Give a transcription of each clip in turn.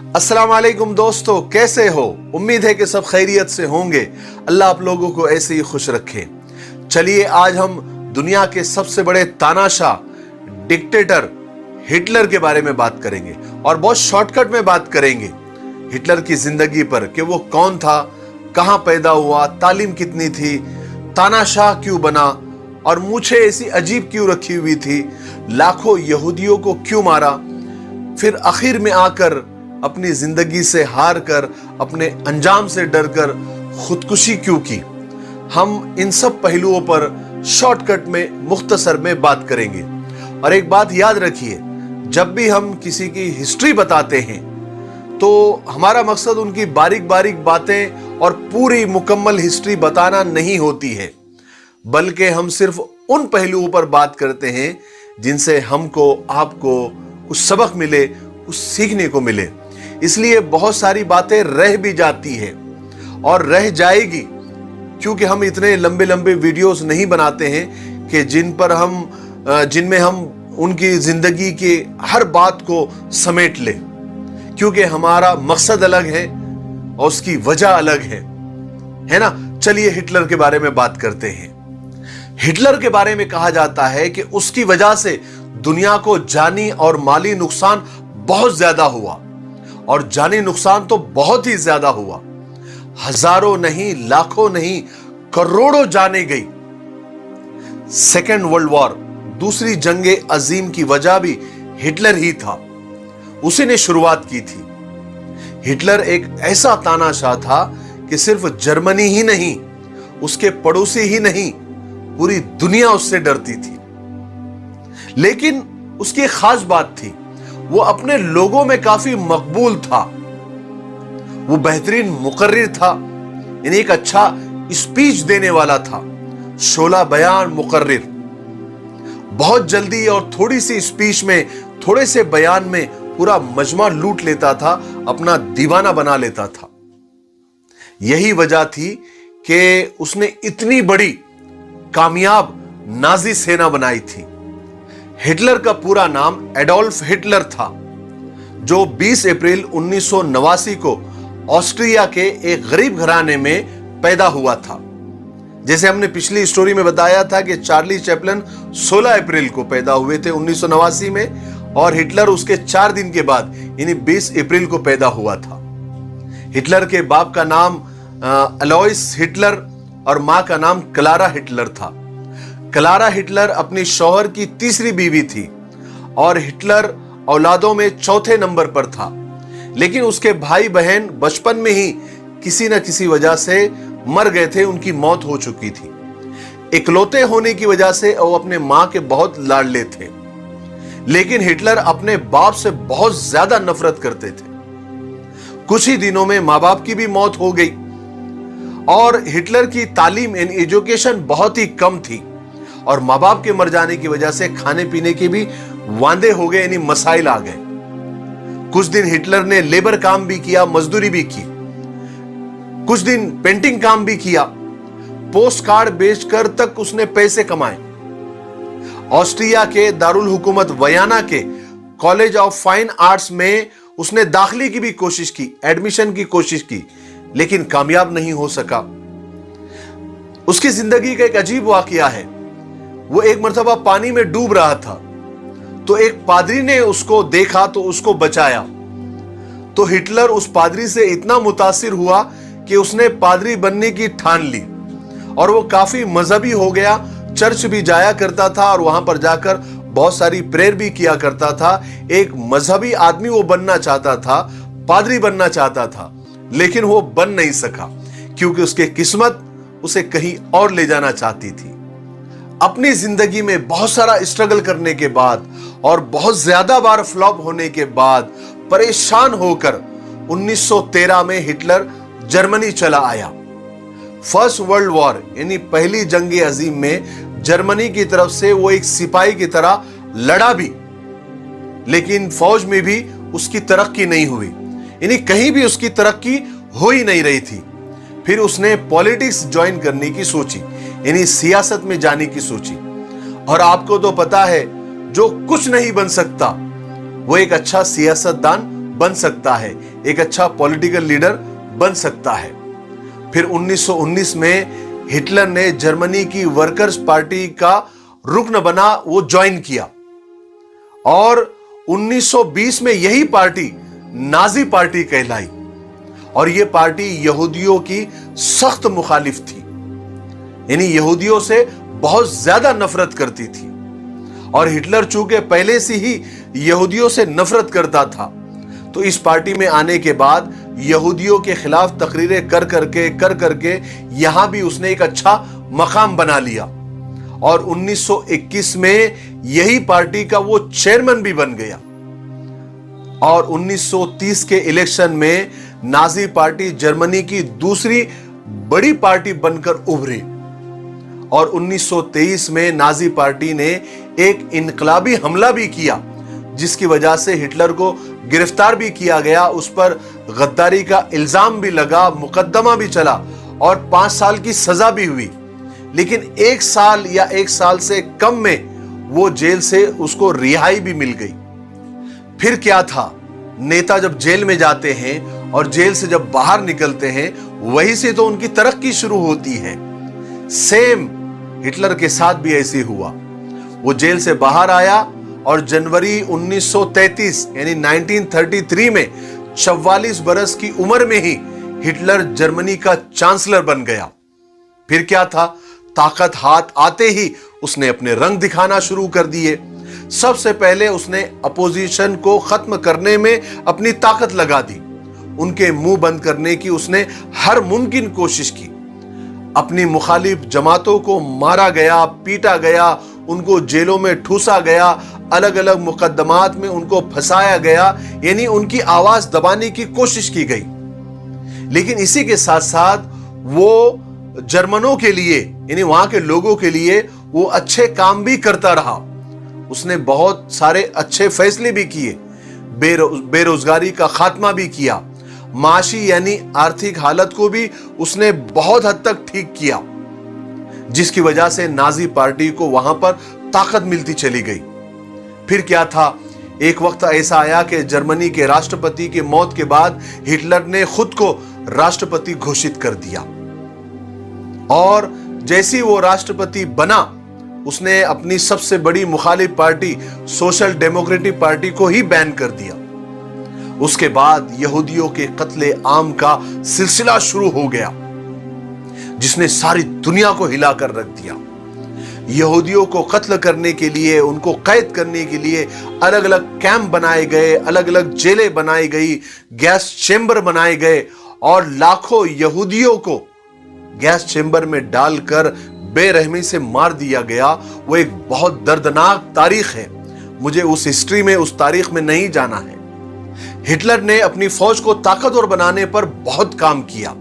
अस्सलाम वालेकुम दोस्तों, कैसे हो? उम्मीद है कि सब खैरियत से होंगे। अल्लाह आप लोगों को ऐसे ही खुश रखे। चलिए आज हम दुनिया के सबसे बड़े तानाशाह डिक्टेटर हिटलर के बारे में बात करेंगे और बहुत शॉर्टकट में बात करेंगे हिटलर की जिंदगी पर कि वो कौन था, कहां पैदा हुआ, तालीम कितनी थी, तानाशाह क्यों बना और मूछें ऐसी अजीब क्यों रखी हुई थी, लाखों यहूदियों को क्यों मारा, फिर आखिर में आकर अपनी जिंदगी से हार कर, अपने अंजाम से डरकर खुदकुशी क्यों की। हम इन सब पहलुओं पर शॉर्टकट में मुख्तसर में बात करेंगे। और एक बात याद रखिए, जब भी हम किसी की हिस्ट्री बताते हैं तो हमारा मकसद उनकी बारीक बारीक बातें और पूरी मुकम्मल हिस्ट्री बताना नहीं होती है, बल्कि हम सिर्फ उन पहलुओं पर बात करते हैं जिनसे हमको, आपको कुछ सबक मिले, कुछ सीखने को मिले। इसलिए बहुत सारी बातें रह भी जाती है और रह जाएगी, क्योंकि हम इतने लंबे लंबे वीडियोस नहीं बनाते हैं कि जिनमें हम उनकी जिंदगी की हर बात को समेट लें, क्योंकि हमारा मकसद अलग है और उसकी वजह अलग है ना। चलिए हिटलर के बारे में बात करते हैं। हिटलर के बारे में कहा जाता है कि उसकी वजह से दुनिया को जानी और माली नुकसान बहुत ज्यादा हुआ, और जानी नुकसान तो बहुत ही ज्यादा हुआ। हजारों नहीं, लाखों नहीं, करोड़ों जाने गई। सेकेंड वर्ल्ड वॉर, दूसरी जंगे अजीम की वजह भी हिटलर ही था। उसी ने शुरुआत की थी। हिटलर एक ऐसा तानाशाह था कि सिर्फ जर्मनी ही नहीं, उसके पड़ोसी ही नहीं, पूरी दुनिया उससे डरती थी। लेकिन उसकी एक खास बात थी, वो अपने लोगों में काफी मकबूल था। वो बेहतरीन मुकर्रिर था, यानी एक अच्छा स्पीच देने वाला था, शोला बयान मुकर्रिर। बहुत जल्दी और थोड़ी सी स्पीच में, थोड़े से बयान में पूरा मजमा लूट लेता था, अपना दीवाना बना लेता था। यही वजह थी कि उसने इतनी बड़ी कामयाब नाजी सेना बनाई थी। हिटलर का पूरा नाम एडोल्फ हिटलर था, जो 20 अप्रैल 1989 को ऑस्ट्रिया के एक गरीब घराने में पैदा हुआ था। जैसे हमने पिछली स्टोरी में बताया था कि चार्ली चैपलिन 16 अप्रैल को पैदा हुए थे 1989 में, और हिटलर उसके 4 दिन के बाद यानी 20 अप्रैल को पैदा हुआ था। हिटलर के बाप का नाम अलोइस हिटलर और मां का नाम क्लारा हिटलर था। क्लारा हिटलर अपनी शौहर की तीसरी बीवी थी और हिटलर औलादों में चौथे नंबर पर था। लेकिन उसके भाई बहन बचपन में ही किसी न किसी वजह से मर गए थे, उनकी मौत हो चुकी थी। इकलौते होने की वजह से वो अपने मां के बहुत लाडले थे। लेकिन हिटलर अपने बाप से बहुत ज्यादा नफरत करते थे। कुछ ही दिनों में मां बाप की भी मौत हो गई और हिटलर की तालीम एंड एजुकेशन बहुत ही कम थी, और मां बाप के मर जाने की वजह से खाने पीने के भी वांदे हो गए, यानी मसाइल आ गए। कुछ दिन हिटलर ने लेबर काम भी किया, मजदूरी भी की, कुछ दिन पेंटिंग काम भी किया, पोस्ट कार्ड बेचकर तक उसने पैसे कमाए। ऑस्ट्रिया के दारुल हुकूमत वयाना के कॉलेज ऑफ फाइन आर्ट्स में उसने दाखिले की भी कोशिश की, एडमिशन की कोशिश की, लेकिन कामयाब नहीं हो सका। उसकी जिंदगी का एक अजीब वाकया है। वो एक मर्तबा पानी में डूब रहा था, तो एक पादरी ने उसको देखा तो उसको बचाया। तो हिटलर उस पादरी से इतना मुतासिर हुआ कि उसने पादरी बनने की ठान ली, और वो काफी मजहबी हो गया। चर्च भी जाया करता था और वहां पर जाकर बहुत सारी प्रेयर भी किया करता था। एक मजहबी आदमी वो बनना चाहता था, पादरी बनना चाहता था, लेकिन वो बन नहीं सका, क्योंकि उसकी किस्मत उसे कहीं और ले जाना चाहती थी। अपनी जिंदगी में बहुत सारा स्ट्रगल करने के बाद और बहुत ज्यादा बार फ्लॉप होने के बाद परेशान होकर 1913 में हिटलर जर्मनी चला आया। फर्स्ट वर्ल्ड वॉर यानी पहली जंग अजीम में जर्मनी की तरफ से वो एक सिपाही की तरह लड़ा भी, लेकिन फौज में भी उसकी तरक्की नहीं हुई, यानी कहीं भी उसकी तरक्की हो ही नहीं रही थी। फिर उसने पॉलिटिक्स ज्वाइन करने की सोची, यानी सियासत में जाने की सोची। और आपको तो पता है, जो कुछ नहीं बन सकता वो एक अच्छा सियासतदान बन सकता है, एक अच्छा पॉलिटिकल लीडर बन सकता है। फिर 1919 में हिटलर ने जर्मनी की वर्कर्स पार्टी का रुकन बना, वो ज्वाइन किया और 1920 में यही पार्टी नाजी पार्टी कहलाई और यह पार्टी यहूदियों की सख्त मुखालिफ थी, यानी यहूदियों से बहुत ज्यादा नफरत करती थी। और हिटलर चूंकि पहले से ही यहूदियों से नफरत करता था, तो इस पार्टी में आने के बाद यहूदियों के खिलाफ तकरीरें कर करके यहां भी उसने एक अच्छा मकाम बना लिया और 1921 में यही पार्टी का वो चेयरमैन भी बन गया। और 1930 के इलेक्शन में नाजी पार्टी जर्मनी की दूसरी बड़ी पार्टी बनकर उभरी और 1923 में नाजी पार्टी ने एक इनकलाबी हमला भी किया, जिसकी वजह से हिटलर को गिरफ्तार भी किया गया, उस पर गद्दारी का इल्जाम भी लगा, मुकदमा भी चला और 5 साल की सजा भी हुई। लेकिन 1 साल या 1 साल से कम में वो जेल से उसको रिहाई भी मिल गई। फिर क्या था, नेता जब जेल में जाते हैं और जेल से जब बाहर निकलते हैं, वहीं से तो उनकी तरक्की शुरू होती है। सेम हिटलर के साथ भी ऐसे हुआ। वो जेल से बाहर आया और जनवरी 1933 यानी 1933 में 44 बरस की उम्र में ही हिटलर जर्मनी का चांसलर बन गया। फिर क्या था, ताकत हाथ आते ही उसने अपने रंग दिखाना शुरू कर दिए। सबसे पहले उसने अपोजिशन को खत्म करने में अपनी ताकत लगा दी। उनके मुंह बंद करने की उसने हर मुमकिन कोशिश की। अपनी मुखालिफ जमातों को मारा गया, पीटा गया, उनको जेलों में ठूसा गया, अलग अलग मुकदमात में उनको फंसाया गया, यानी उनकी आवाज दबाने की कोशिश की गई। लेकिन इसी के साथ साथ वो जर्मनों के लिए यानी वहां के लोगों के लिए वो अच्छे काम भी करता रहा। उसने बहुत सारे अच्छे फैसले भी किए, बेरोजगारी का खात्मा भी किया, माशी यानी आर्थिक हालत को भी उसने बहुत हद तक ठीक किया, जिसकी वजह से नाजी पार्टी को वहां पर ताकत मिलती चली गई। फिर क्या था, एक वक्त ऐसा आया कि जर्मनी के राष्ट्रपति की मौत के बाद हिटलर ने खुद को राष्ट्रपति घोषित कर दिया और जैसी वो राष्ट्रपति बना, उसने अपनी सबसे बड़ी मुखालिफ पार्टी सोशल डेमोक्रेटिक पार्टी को ही बैन कर दिया। उसके बाद यहूदियों के कत्ले आम का सिलसिला शुरू हो गया, जिसने सारी दुनिया को हिला कर रख दिया। यहूदियों को कत्ल करने के लिए, उनको कैद करने के लिए अलग अलग कैंप बनाए गए, अलग अलग जेलें बनाई गई, गैस चेंबर बनाए गए और लाखों यहूदियों को गैस चेंबर में डालकर बेरहमी से मार दिया गया। वो एक बहुत दर्दनाक तारीख है, मुझे उस हिस्ट्री में, उस तारीख में नहीं जाना है। हिटलर ने अपनी फौज को ताकतवर बनाने पर बहुत काम किया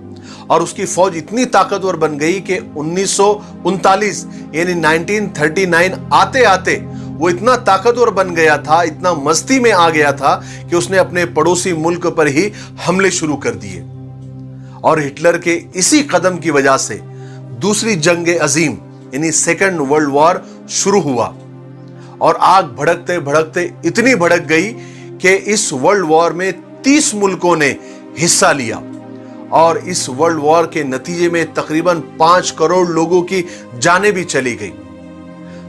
और उसकी फौज इतनी ताकतवर बन गई कि 1939 यानी 1939 आते आते वो इतना ताकतवर बन गया था, इतना मस्ती में आ गया था कि उसने अपने पड़ोसी मुल्क पर ही हमले शुरू कर दिए। और हिटलर के इसी कदम की वजह से दूसरी जंग अजीम यानी सेकंड वर्ल्ड वॉर शुरू हुआ और आग भड़कते भड़कते इतनी भड़क गई कि इस वर्ल्ड वॉर में 30 मुल्कों ने हिस्सा लिया और इस वर्ल्ड वॉर के नतीजे में तकरीबन 5 करोड़ लोगों की जानें भी चली गई।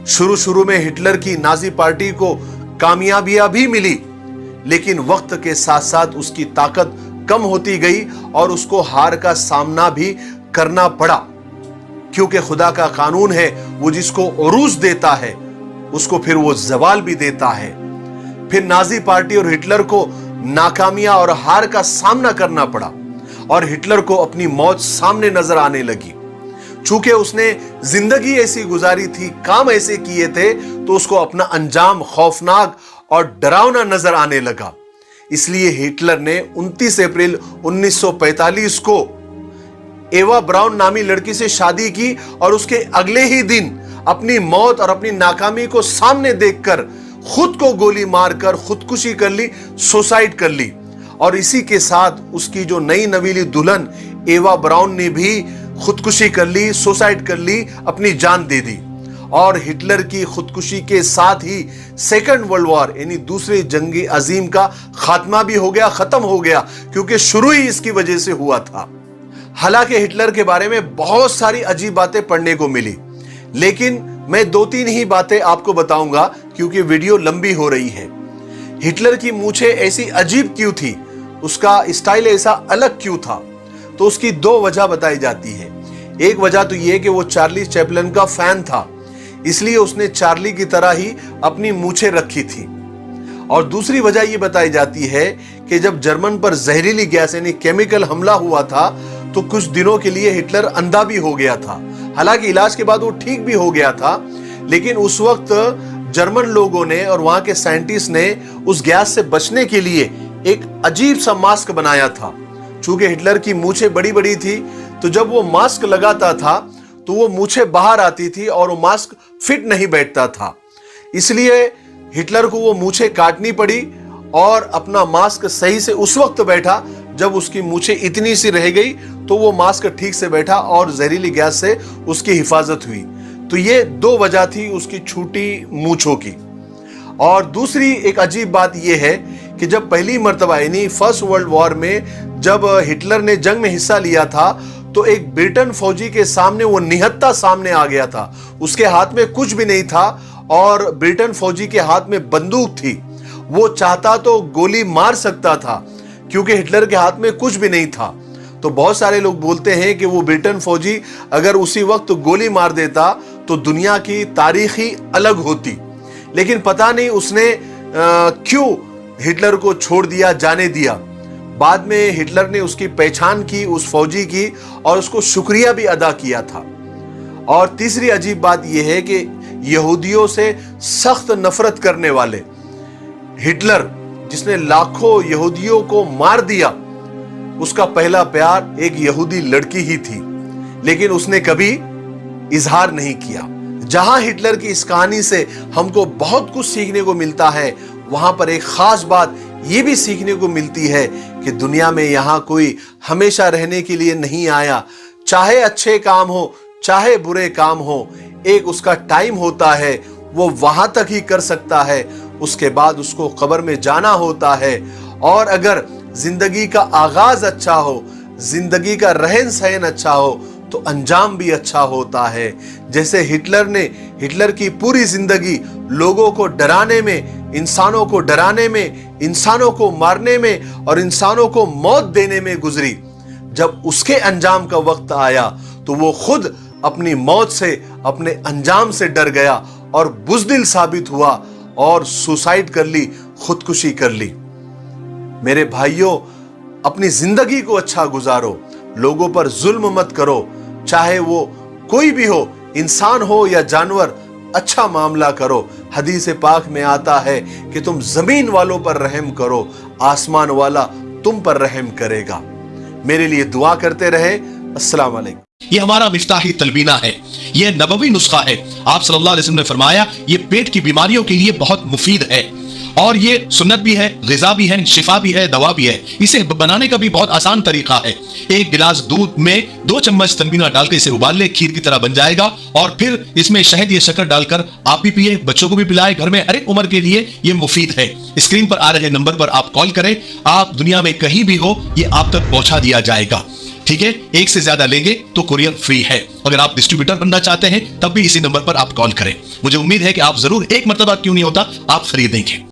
शुरू में हिटलर की नाजी पार्टी को कामयाबियां भी मिली, लेकिन वक्त के साथ साथ उसकी ताकत कम होती गई और उसको हार का सामना भी करना पड़ा, क्योंकि खुदा का कानून है, वो जिसको उरूज देता है उसको फिर वो जवाल भी देता है। फिर नाजी पार्टी और हिटलर को नाकामियां और हार का सामना करना पड़ा और हिटलर को अपनी मौत सामने नजर आने लगी। चूंकि उसने जिंदगी ऐसी गुजारी थी, काम ऐसे किए थे, तो उसको अपना अंजाम खौफनाक और डरावना नजर आने लगा। इसलिए हिटलर ने 29 अप्रैल 1945 को एवा ब्राउन नामी लड़की से शादी की और उसके अगले ही दिन अपनी मौत और अपनी नाकामी को सामने देखकर खुद को गोली मारकर खुदकुशी कर ली, सुसाइड कर ली। और इसी के साथ उसकी जो नई नवीली दुल्हन एवा ब्राउन ने भी खुदकुशी कर ली, सुसाइड कर ली, अपनी जान दे दी। اور ہٹلر کی خودکشی کے ساتھ ہی سیکنڈ ورلڈ وار یعنی دوسری جنگ عظیم کا خاتمہ بھی ہو گیا، ختم ہو گیا، کیونکہ شروع ہی اس کی وجہ سے ہوا تھا۔ حالانکہ ہٹلر کے بارے میں بہت ساری عجیب باتیں پڑھنے کو ملی، لیکن میں 2-3 ہی باتیں آپ کو بتاؤں گا کیونکہ ویڈیو لمبی ہو رہی ہے۔ ہٹلر کی مونچھیں ایسی عجیب کیوں تھی، اس کا اسٹائل ایسا الگ کیوں تھا؟ تو اس کی 2 وجہ بتائی جاتی ہے۔ ایک وجہ تو یہ کہ وہ چارلی چیپلن کا فین تھا، اس لیے اس نے چارلی کی طرح ہی اپنی مونچھیں رکھی تھی۔ اور دوسری وجہ یہ بتائی جاتی ہے کہ جب جرمن پر زہریلی گیس یعنی کیمیکل حملہ ہوا تھا تو کچھ دنوں کے لیے ہٹلر اندھا بھی ہو گیا تھا۔ حالانکہ علاج کے بعد وہ ٹھیک بھی ہو گیا تھا، لیکن اس وقت جرمن لوگوں نے اور وہاں کے سائنٹسٹ نے اس گیس سے بچنے کے لیے ایک عجیب سا ماسک بنایا تھا۔ چونکہ ہٹلر کی مونچھیں بڑی بڑی تھی تو جب وہ ماسک لگاتا تھا تو وہ مونچھیں باہر آتی تھی اور وہ ماسک فٹ نہیں بیٹھتا تھا، اس لیے ہٹلر کو وہ مونچھیں کاٹنی پڑی اور اپنا ماسک صحیح سے اس وقت بیٹھا جب اس کی مونچھیں اتنی سی رہ گئی تو وہ ماسک ٹھیک سے بیٹھا اور زہریلی گیس سے اس کی حفاظت ہوئی۔ تو یہ 2 وجہ تھی اس کی چھوٹی مونچھوں کی۔ اور دوسری ایک عجیب بات یہ ہے کہ جب پہلی مرتبہ یعنی فرسٹ ورلڈ وار میں جب ہٹلر نے جنگ میں حصہ لیا تھا تو ایک برٹن فوجی کے سامنے وہ نہتہ سامنے آ گیا تھا، اس کے ہاتھ میں کچھ بھی نہیں تھا اور برٹن فوجی کے ہاتھ میں بندوق تھی۔ وہ چاہتا تو گولی مار سکتا تھا کیونکہ ہٹلر کے ہاتھ میں کچھ بھی نہیں تھا۔ تو بہت سارے لوگ بولتے ہیں کہ وہ برٹن فوجی اگر اسی وقت گولی مار دیتا تو دنیا کی تاریخ ہی الگ ہوتی، لیکن پتہ نہیں اس نے کیوں ہٹلر کو چھوڑ دیا، جانے دیا۔ بعد میں ہٹلر نے اس کی پہچان کی اس فوجی کی اور اس کو شکریہ بھی ادا کیا تھا۔ اور تیسری عجیب بات یہ ہے کہ یہودیوں سے سخت نفرت کرنے والے ہٹلر جس نے لاکھوں یہودیوں کو مار دیا، اس کا پہلا پیار ایک یہودی لڑکی ہی تھی، لیکن اس نے کبھی اظہار نہیں کیا۔ جہاں ہٹلر کی اس کہانی سے ہم کو بہت کچھ سیکھنے کو ملتا ہے، وہاں پر ایک خاص بات یہ بھی سیکھنے کو ملتی ہے کہ دنیا میں یہاں کوئی ہمیشہ رہنے کے لیے نہیں آیا، چاہے اچھے کام ہو چاہے برے کام ہو، ایک اس کا ٹائم ہوتا ہے، وہ وہاں تک ہی کر سکتا ہے، اس کے بعد اس کو قبر میں جانا ہوتا ہے۔ اور اگر زندگی کا آغاز اچھا ہو، زندگی کا رہن سہن اچھا ہو تو انجام بھی اچھا ہوتا ہے۔ جیسے ہٹلر کی پوری زندگی لوگوں کو ڈرانے میں، انسانوں کو ڈرانے میں، انسانوں کو مارنے میں اور انسانوں کو موت دینے میں گزری۔ جب اس کے انجام کا وقت آیا تو وہ خود اپنی موت سے، اپنے انجام سے ڈر گیا اور بزدل ثابت ہوا اور سوسائڈ کر لی، خودکشی کر لی۔ میرے بھائیوں، اپنی زندگی کو اچھا گزارو، لوگوں پر ظلم مت کرو، چاہے وہ کوئی بھی ہو، انسان ہو یا جانور، اچھا معاملہ کرو۔ حدیث پاک میں آتا ہے کہ تم زمین والوں پر رحم کرو، آسمان والا تم پر رحم کرے گا۔ میرے لیے دعا کرتے رہے۔ السلام علیکم۔ یہ ہمارا مفتاحی تلبینہ ہے، یہ نبوی نسخہ ہے۔ آپ صلی اللہ علیہ وسلم نے فرمایا یہ پیٹ کی بیماریوں کے لیے بہت مفید ہے، اور یہ سنت بھی ہے، غذا بھی ہے، شفا بھی ہے، دوا بھی ہے۔ اسے بنانے کا بھی بہت آسان طریقہ ہے۔ 1 گلاس دودھ میں 2 چمچ تلبینہ ڈال کے اسے ابال لے، کھیر کی طرح بن جائے گا، اور پھر اس میں شہد یا شکر ڈال کر آپ بھی پیے، بچوں کو بھی پلائے، گھر میں ہر ایک عمر کے لیے یہ مفید ہے۔ اسکرین پر آ رہے نمبر پر آپ کال کریں، آپ دنیا میں کہیں بھی ہو یہ آپ تک پہنچا دیا جائے گا۔ ٹھیک ہے، 1 سے زیادہ لیں گے تو کوریئر فری ہے۔ اگر آپ ڈسٹریبیوٹر بننا چاہتے ہیں تب بھی اسی نمبر پر آپ کال کریں۔ مجھے امید ہے کہ آپ ضرور ایک مرتبہ کیوں نہیں ہوتا آپ خریدیں گے۔